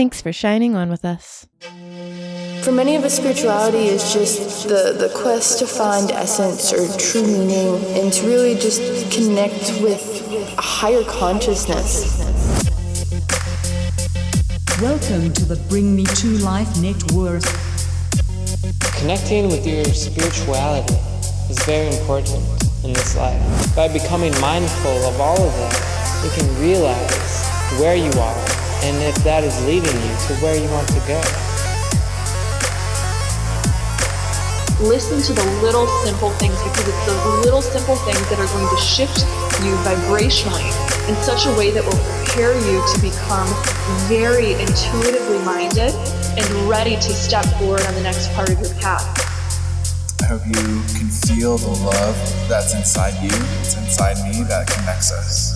Thanks for shining on with us. For many of us, spirituality is just the quest to find essence or true meaning and to really just connect with a higher consciousness. Welcome to the Bring Me to Life Network. Connecting with your spirituality is very important in this life. By becoming mindful of all of that, you can realize where you are and if that is leading you to where you want to go. Listen to the little simple things, because it's those little simple things that are going to shift you vibrationally in such a way that will prepare you to become very intuitively minded and ready to step forward on the next part of your path. I hope you can feel the love that's inside you, it's inside me, that connects us.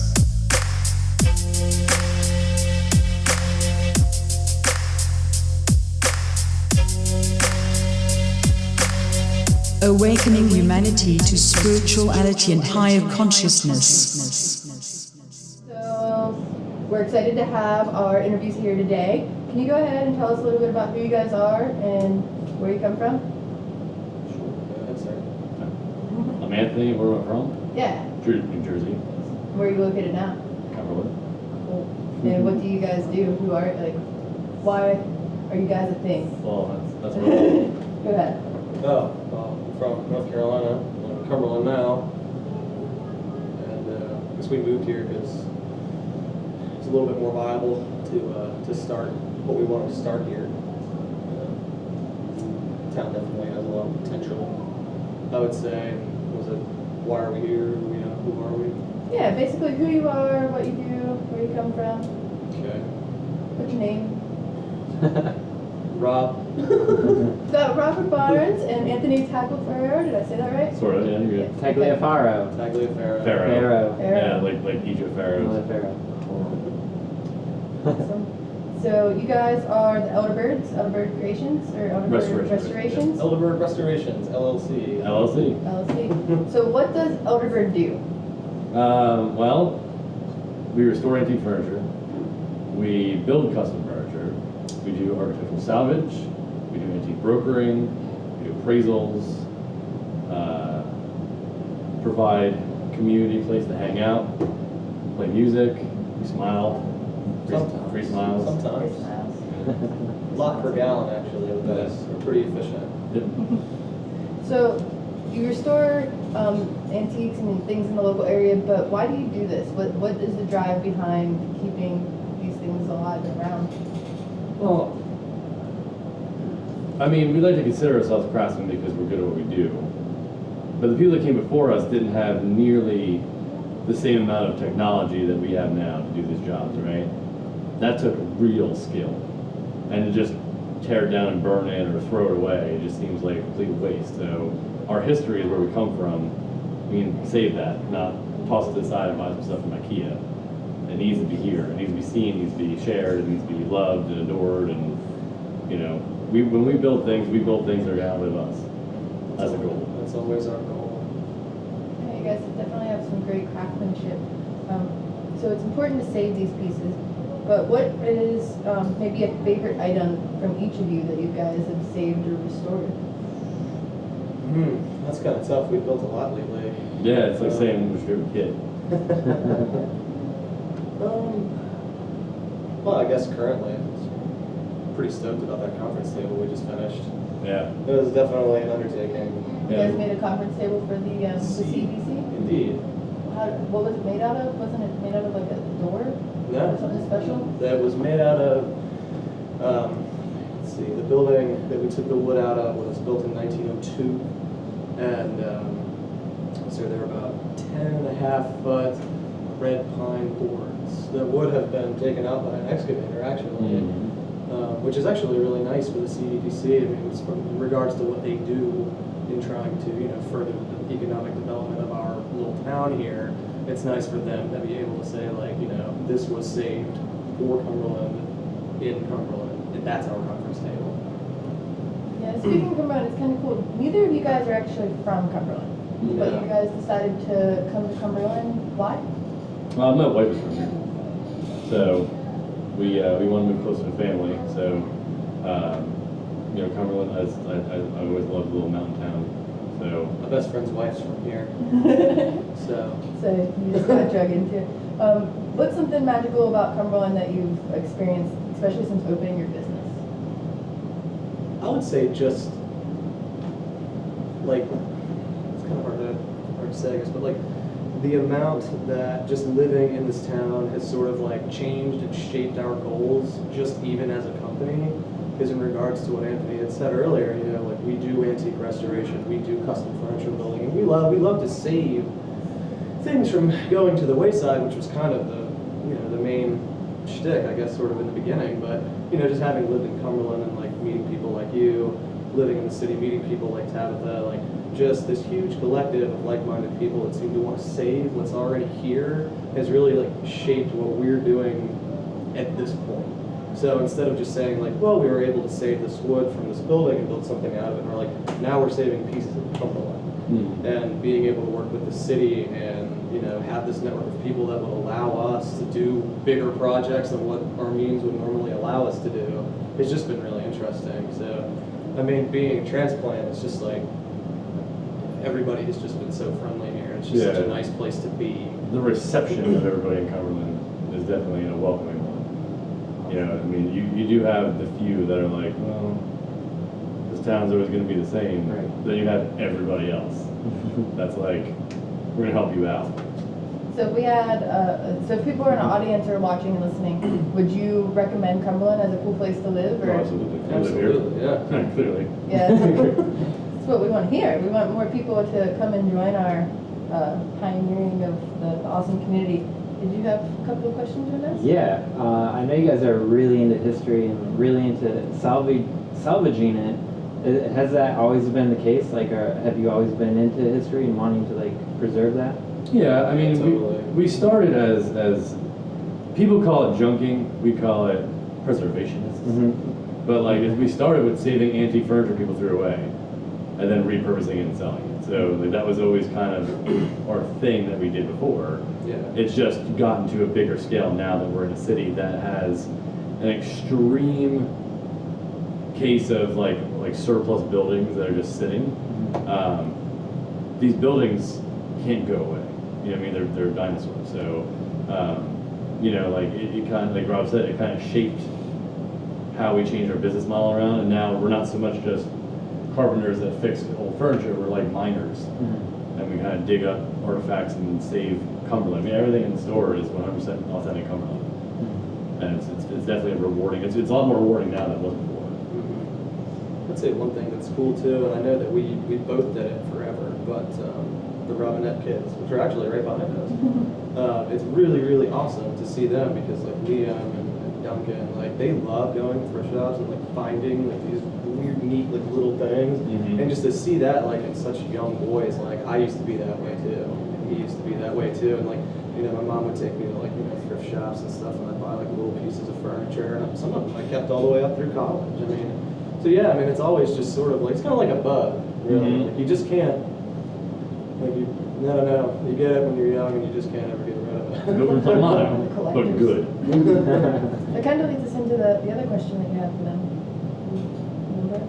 Awakening humanity to spirituality and higher consciousness. So, we're excited to have our interviews here today. Can you go ahead and tell us a little bit about who you guys are and where you come from? Sure, go ahead, sir. I'm Anthony, where am I from? Yeah. New Jersey. Where are you located now? Cumberland. Cool. And what do you guys do? Why are you guys a thing? Well, that's what Go ahead. Oh, from North Carolina, I'm in Cumberland now, and I guess we moved here because it's a little bit more viable to start what we want to start here. Town definitely has a lot of potential, I would say. Why are we here? Who are we? Yeah, basically who you are, what you do, where you come from. Okay. What's your name? Rob. So Robert Barnes and Anthony Tagliaferro. Did I say that right? Sort of, yeah, you're good. Tagliaferro. Pharaoh. Yeah, like Egypt pharaohs. Awesome. So you guys are the Elderbird Creations or Elderbird Restorations? Elderbird Restorations, LLC. LLC. So what does Elderbird do? Well, we restore antique furniture. We build custom furniture. We do architectural salvage. We do antique brokering. We do appraisals. Provide community place to hang out, play music. We smile. Free smiles. Sometimes. Lot per gallon, actually, with this. We're pretty efficient. Yep. So you restore antiques and things in the local area, but why do you do this? What is the drive behind keeping these things alive and around? Well, I mean, we like to consider ourselves craftsmen because we're good at what we do. But the people that came before us didn't have nearly the same amount of technology that we have now to do these jobs, right? That took real skill. And to just tear it down and burn it or throw it away, it just seems like a complete waste. So our history is where we come from. We can save that, not toss it aside and buy some stuff from IKEA. It needs to be here. It needs to be seen. It needs to be shared. It needs to be loved and adored. And when we build things that are going to outlive us. That's the goal. That's always our goal. Yeah, you guys definitely have some great craftsmanship. So it's important to save these pieces. But what is maybe a favorite item from each of you that you guys have saved or restored? That's kind of tough. We've built a lot lately. Yeah, it's like saying which favorite kid. Well, I guess currently, I'm pretty stoked about that conference table we just finished. Yeah. It was definitely an undertaking. You guys made a conference table for the CDC? Indeed. What was it made out of? Wasn't it made out of like a door? No. Or something special? That was made out of, let's see, the building that we took the wood out of was built in 1902. And so there were about 10.5-foot red pine boards that would have been taken out by an excavator, actually, which is actually really nice for the CDC. I mean, in regards to what they do in trying to, further the economic development of our little town here. It's nice for them to be able to say, this was saved for Cumberland, in Cumberland, and that's our conference table. Yeah, speaking of Cumberland, it's kind of cool. Neither of you guys are actually from Cumberland, but you guys decided to come to Cumberland. Why? Well, my wife is from here. So We want to move closer to family, so you know, Cumberland. I always loved a little mountain town. So My best friend's wife's from here, so. So you just got drug into it. What's something magical about Cumberland that you've experienced, especially since opening your business? I would say just like, it's kind of hard to say, I guess, but like the amount that just living in this town has sort of like changed and shaped our goals, just even as a company. Because in regards to what Anthony had said earlier, you know, like we do antique restoration, we do custom furniture building, and we love to save things from going to the wayside, which was kind of the, you know, the main shtick, I guess, sort of in the beginning. But you know, just having lived in Cumberland and like meeting people like you, living in the city, meeting people like Tabitha, like just this huge collective of like-minded people that seem to want to save what's already here, has really like shaped what we're doing at this point. So instead of just saying like, well, we were able to save this wood from this building and build something out of it, we're like, now we're saving pieces of Cumberland. And being able to work with the city and, you know, have this network of people that would allow us to do bigger projects than what our means would normally allow us to do, it's just been really interesting. So, I mean, being a transplant, it's just like, everybody has just been so friendly here. It's just such a nice place to be. The reception of everybody in Cumberland is definitely a welcoming one. You know, I mean, you do have the few that are like, well, this town's always going to be the same. Right. Then you have everybody else. That's like, we're going to help you out. So if we had, so if people are in the audience or watching and listening, would you recommend Cumberland as a cool place to live? Or? Oh, absolutely. Absolutely, yeah. Clearly. Yeah, that's what we want to hear. We want more people to come and join our pioneering of the awesome community. Did you have a couple of questions on this? Yeah, I know you guys are really into history and really into salvaging it. Has that always been the case? Like, have you always been into history and wanting to like preserve that? Yeah, I mean, Totally. we started as people call it junking, we call it preservationists. Mm-hmm. But like, we started with saving antique furniture people threw away, and then repurposing it and selling it. So like, that was always kind of our thing that we did before. Yeah. It's just gotten to a bigger scale now that we're in a city that has an extreme case of like surplus buildings that are just sitting. These buildings can't go away. You know what I mean? They're dinosaurs. So, you know, like it kind of, like Rob said, it kind of shaped how we changed our business model around. And now we're not so much just carpenters that fix old furniture. We're like miners, and we kind of dig up artifacts and save Cumberland. I mean, everything in the store is 100% authentic Cumberland, and it's definitely rewarding. It's a lot more rewarding now than it was before. I'd say one thing that's cool too, and I know that we both did it forever, but the Robinette kids, which are actually right behind us, it's really, really awesome to see them because like Liam and Duncan, like they love going to thrift shops and like finding like these weird, neat like little things, and just to see that like in such young boys, like I used to be that way too, and he used to be that way too, and like, you know, my mom would take me to like, you know, thrift shops and stuff, and I'd buy like little pieces of furniture, and some of them I kept all the way up through college. I mean, so yeah, I mean, it's always just sort of like, it's kind of like a bug, really. Like you just can't, like no, you get it when you're young and you just can't ever get rid of it. It's a lot, but good. That kind of leads us into the other question that you had for them. Remember?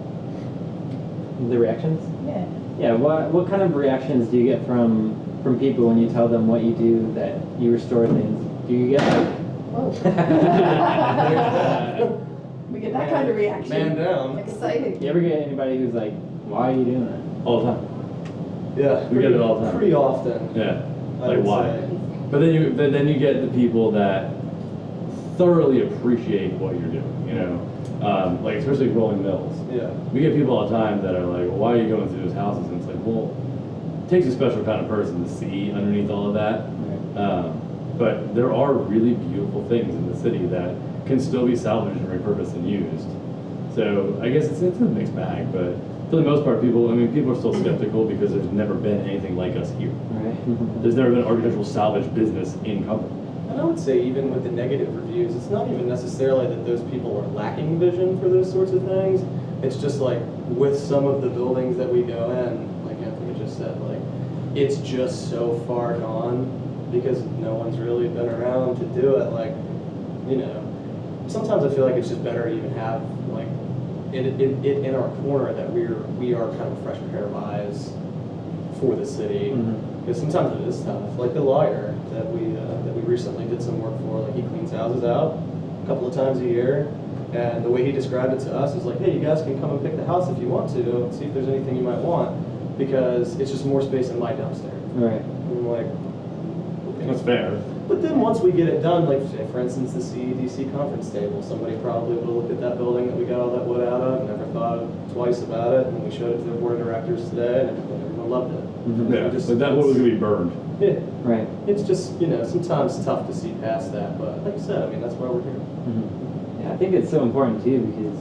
The reactions? Yeah. Yeah. What kind of reactions do you get from people when you tell them what you do, that you restore things? Do you get like, Whoa. We get that kind of reaction. Man down. Exciting. you ever get anybody who's like, why are you doing that? All the time. Yeah, We get it all the time. Pretty often. Yeah. I Like would why? say. But then you get the people that thoroughly appreciate what you're doing. You know, like especially rolling mills. Yeah. We get people all the time that are like, well, why are you going through those houses? And it's like, well, it takes a special kind of person to see underneath all of that. But there are really beautiful things in the city that can still be salvaged and repurposed and used. So I guess it's a mixed bag, but for the most part, people are still skeptical because there's never been anything like us here. Right. There's never been architectural salvage business in Cumberland. And I would say even with the negative reviews, it's not even necessarily that those people are lacking vision for those sorts of things. It's just like with some of the buildings that we go in, like Anthony just said, like it's just so far gone because no one's really been around to do it. Like, you know, sometimes I feel like it's just better to even have like it in our corner that we are kind of a fresh pair of eyes for the city. Because sometimes it is tough. Like the lawyer that we recently did some work for, like he cleans houses out a couple of times a year, and the way he described it to us is like, hey, you guys can come and pick the house if you want to, and see if there's anything you might want, because it's just more space in my dumpster. Right. And I'm like, okay. That's fair. But then once we get it done, like say, for instance, the CEDC conference table, somebody probably would have looked at that building that we got all that wood out of and never thought twice about it, and we showed it to the board of directors today, and everyone loved it. Yeah, but that wood was going to be burned. Yeah. Right. It's just, sometimes tough to see past that, but like I said, I mean, that's why we're here. Yeah, I think it's so important too because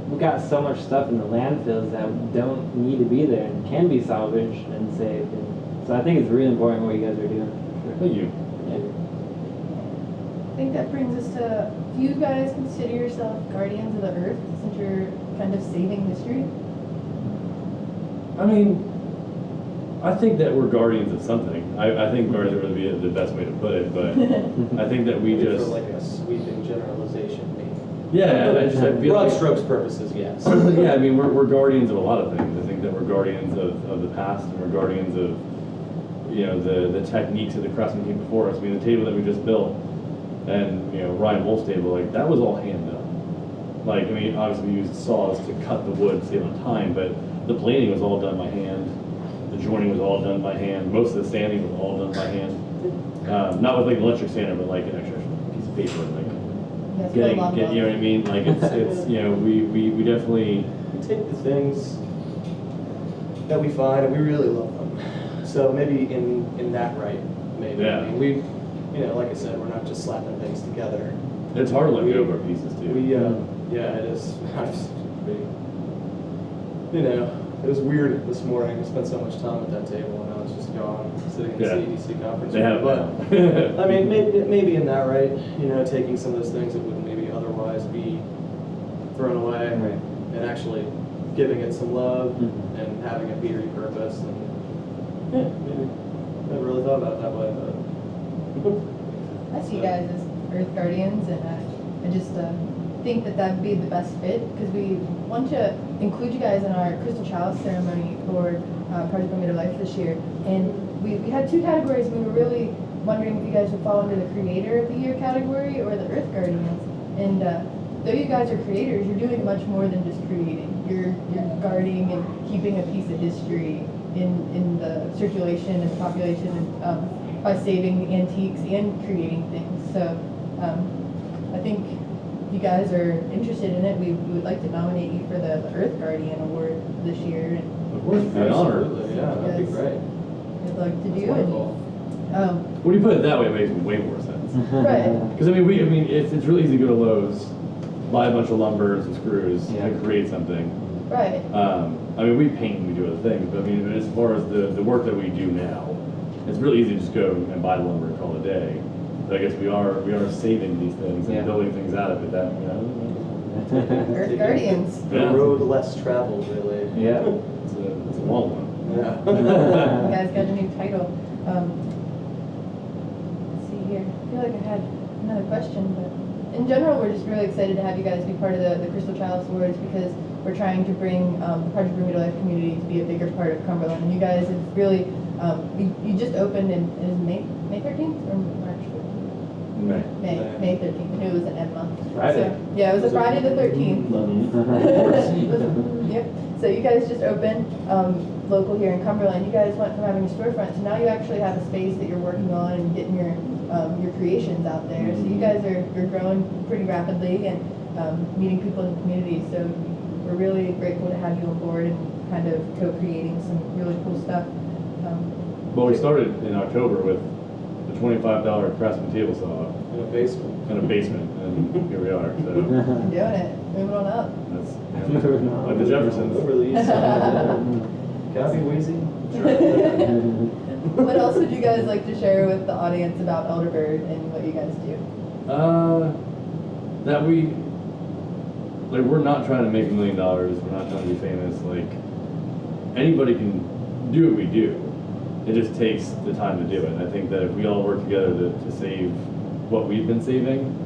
we got so much stuff in the landfills that don't need to be there and can be salvaged and saved. And so I think it's really important what you guys are doing. For sure. Thank you. Yeah. I think that brings us to, do you guys consider yourself guardians of the earth since you're kind of saving history? I mean, I think that we're guardians of something. I think guardians would be the best way to put it, but I think that we For just... like a sweeping generalization, maybe. Yeah, I feel Broad like... strokes purposes, yes. Yeah, I mean, we're guardians of a lot of things. I think that we're guardians of the past, and we're guardians of, the techniques of the craftsmen came before us. I mean, the table that we just built, and, Ryan Wolf's table, like, that was all hand done. Like, I mean, obviously we used saws to cut the wood, save on time, but the planing was all done by hand. The joining was all done by hand. Most of the sanding was all done by hand. Not with like an electric sander, but like an extra piece of paper, like you know what I mean? Like it's we definitely take the things that we find and we really love them. So maybe in that right, maybe. Yeah. I mean, we, like I said, we're not just slapping things together. It's hard to let go of our pieces too. Yeah, it is. It was weird this morning. I spent so much time at that table and now it's just gone, sitting in the CEDC conference They room. have But I mean, maybe in that right, taking some of those things that wouldn't maybe otherwise be thrown away and actually giving it some love and having it be repurposed. And maybe I never really thought about it that way, but I see you guys as earth guardians, and I just think that would be the best fit because we want to include you guys in our Crystal Chalice ceremony for Project Bermuda Life this year. And we had two categories. We were really wondering if you guys would fall under the Creator of the Year category or the Earth Guardians. And though you guys are creators, you're doing much more than just creating. You're guarding and keeping a piece of history in the circulation and population and by saving antiques and creating things. So I think if you guys are interested in it, we would like to nominate you for the Earth Guardian Award this year. And of course, an honor. Yeah, that'd be great. I'd like to do it. When you put it that way, it makes way more sense. Right. Because I mean, it's really easy to go to Lowe's, buy a bunch of lumber and some screws, and create something. Right. I mean, we paint and we do other things, but I mean, as far as the work that we do now, it's really easy to just go and buy lumber and call it a day. So I guess we are saving these things and building things out of it. That Earth Guardians. The road less traveled, really. Yeah. It's a long one. Yeah. You guys got a new title. Let's see here. I feel like I had another question, but in general, we're just really excited to have you guys be part of the Crystal Chalice Awards because we're trying to bring the Project Bermuda Life community to be a bigger part of Cumberland. And you guys have really, you just opened in May 13th or March 13th? May 13th. I knew it was an M month. Friday. So, yeah, it was a Friday the 13th. Yep. So you guys just opened local here in Cumberland. You guys went from having a storefront to now you actually have a space that you're working on and getting your creations out there. So you guys are growing pretty rapidly and meeting people in the community. So we're really grateful to have you on board and kind of co-creating some really cool stuff. Well, we started in October with the $25 Craftsman table saw In a basement. and here we are. So Doing it, moving on up. that's like the Jeffersons. Over the east side. Can I be wheezy? What else would you guys like to share with the audience about Elderbird and what you guys do? That we're not trying to make $1 million. We're not trying to be famous. Like anybody can do what we do. It just takes the time to do it. I think that if we all work together to save what we've been saving,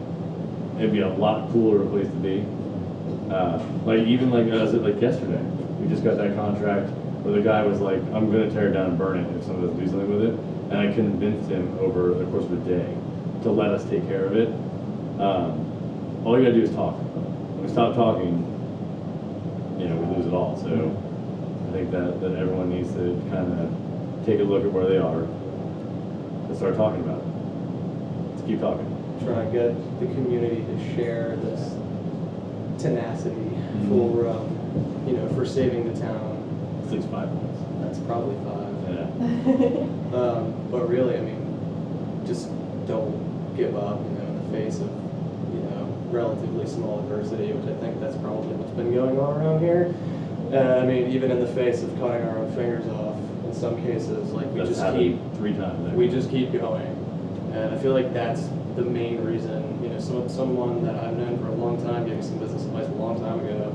it'd be a lot cooler place to be. Even like yesterday, we just got that contract where the guy was like, I'm gonna tear it down and burn it if someone doesn't do something with it. And I convinced him over the course of a day to let us take care of it. All you gotta do is talk. When we stop talking, we lose it all. So I think that everyone needs to kind of take a look at where they are and start talking about it. Let's keep talking. Try to get the community to share this tenacity for, for saving the town. 6 5 points. That's probably 5. Yeah. But really, I mean, just don't give up, in the face of, relatively small adversity, which I think that's probably what's been going on around here. I mean, even in the face of cutting our own fingers off, in some cases, like we That's just keep 3 times. we just keep going, and I feel like that's the main reason. Someone that I've known for a long time gave me some business advice a long time ago.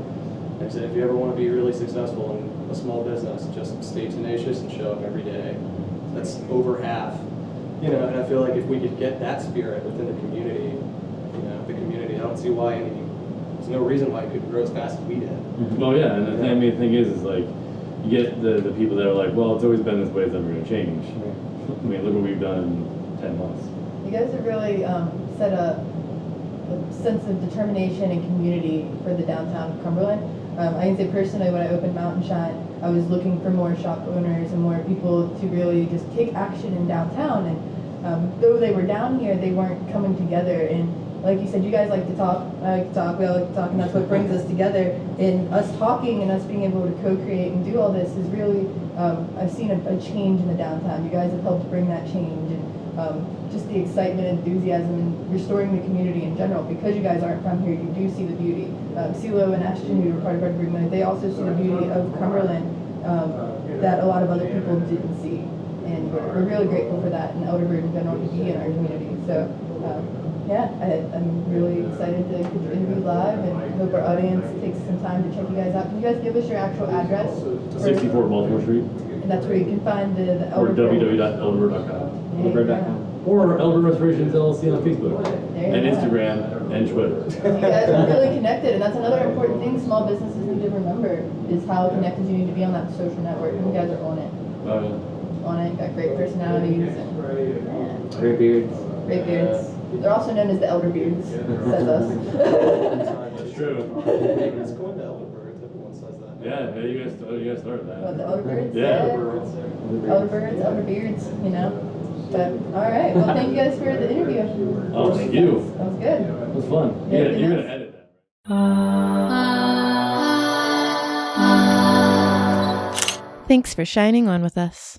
And said, if you ever want to be really successful in a small business, just stay tenacious and show up every day. That's over half. And I feel like if we could get that spirit within the community, I don't see why there's no reason why it couldn't grow as fast as we did. Well, yeah, and the main thing is like, you get the people that are like, well, it's always been this way, it's never going to change. I mean, look what we've done in 10 months. You guys have really set a sense of determination and community for the downtown of Cumberland. I can say personally, when I opened Mountain Shine, I was looking for more shop owners and more people to really just take action in downtown. And though they were down here, they weren't coming together. And like you said, you guys like to talk. I like to talk. We all like to talk, and that's what brings us together. And us talking and us being able to co-create and do all this is really, I've seen a change in the downtown. You guys have helped bring that change. And just the excitement and enthusiasm and restoring the community in general. Because you guys aren't from here, you do see the beauty. CeeLo and Ashton, who were part of our agreement, they also see the beauty of Cumberland that a lot of other people didn't see. And we're really grateful for that, and Elderbird in general, to be in our community. So, I'm really excited to get the interview live, and hope our audience takes some time to check you guys out. Can you guys give us your actual address? 64 Baltimore Street. And that's where you can find the Or Elderbird. www.elderbird.com. Elderbird.com. Or Elderbird Restorations LLC on Facebook, There you and go. Instagram, and Twitter. You guys are really connected, and that's another important thing small businesses need to remember, is how connected you need to be on that social network. And you guys are on it. Oh, yeah. On it, got great personalities, and Great beards. great beards. They're also known as the Elderbeards, says us. That's true. It's going to Elderbird. Everyone says that. Yeah, you guys started that. What, the Elderbirds? Yeah. Elderbeards, Elderbeards, But, alright, well thank you guys for the interview. Oh, thank you. That was good. It was fun. Yeah, You're gonna else? edit that. Thanks for shining on with us.